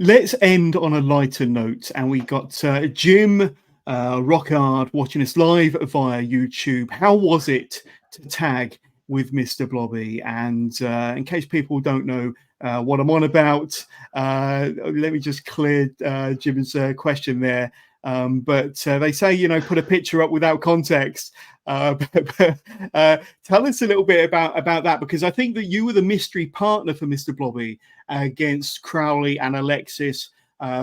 let's end on a lighter note. And we got Jim Rockard watching us live via YouTube. How was it to tag with Mr. Blobby? And in case people don't know what I'm on about, let me just clear Jim's question there. But they say, put a picture up without context. But tell us a little bit about that, because I think that you were the mystery partner for Mr. Blobby against Crowley and Alexis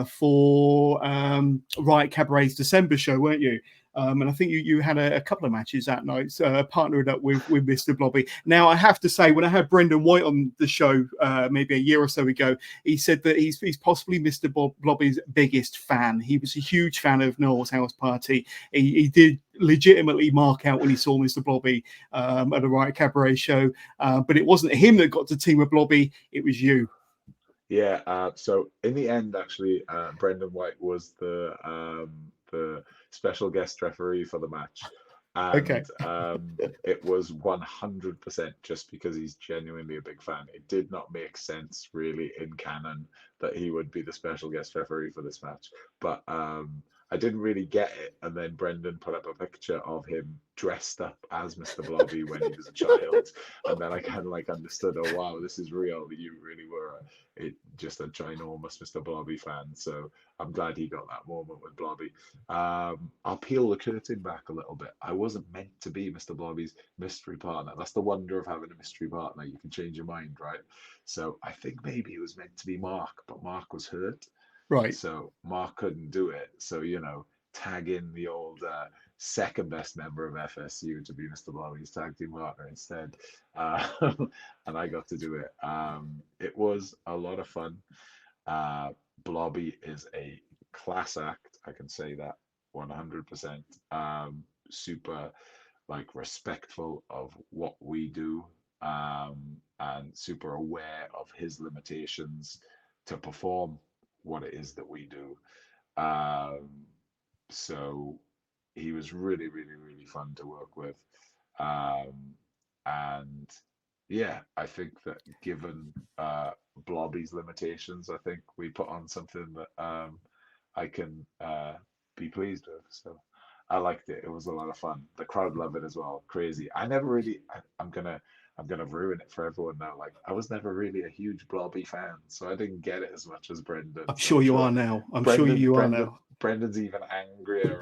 for Riot Cabaret's December show, weren't you? And I think you had a couple of matches that night, partnered up with Mr. Blobby. Now, I have to say, when I had Brendan White on the show maybe a year or so ago, he said that he's possibly Mr. Blobby's biggest fan. He was a huge fan of Noel's House Party. He did legitimately mark out when he saw Mr. Blobby at a Riot Cabaret show, but it wasn't him that got to team with Blobby, it was you. Yeah, so in the end, actually, Brendan White was the special guest referee for the match, and it was 100% just because he's genuinely a big fan. It did not make sense really in canon that he would be the special guest referee for this match, but I didn't really get it. And then Brendan put up a picture of him dressed up as Mr. Blobby when he was a child, and then I kind of like understood, oh wow, this is real. You really were just a ginormous Mr. Blobby fan. So I'm glad he got that moment with Blobby. I'll peel the curtain back a little bit. I wasn't meant to be Mr. Blobby's mystery partner. That's the wonder of having a mystery partner. You can change your mind, right? So I think maybe it was meant to be Mark, but Mark was hurt. Right. So Mark couldn't do it. So, tag in the old second best member of FSU to be Mr. Blobby's tag team partner instead. And I got to do it. It was a lot of fun. Blobby is a class act. I can say that 100%. Super respectful of what we do, and super aware of his limitations to perform what it is that we do. So he was really, really, really fun to work with. And yeah, I think that given Blobby's limitations, I think we put on something that I can be pleased with. So I liked it. It was a lot of fun. The crowd loved it as well. Crazy. I never really. I'm gonna ruin it for everyone now. I was never really a huge Blobby fan, so I didn't get it as much as Brendan. I'm sure you are now. Brendan's even angrier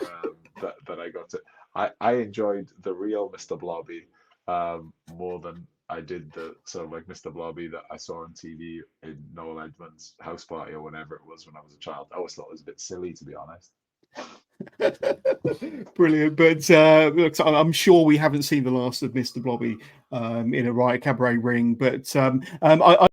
that I got to. I enjoyed the real Mr. Blobby more than I did the sort of Mr. Blobby that I saw on TV in Noel Edmonds' house party or whenever it was when I was a child. I always thought it was a bit silly, to be honest. Brilliant. But look, I'm sure we haven't seen the last of Mr. Blobby in a Riot Cabaret ring. But I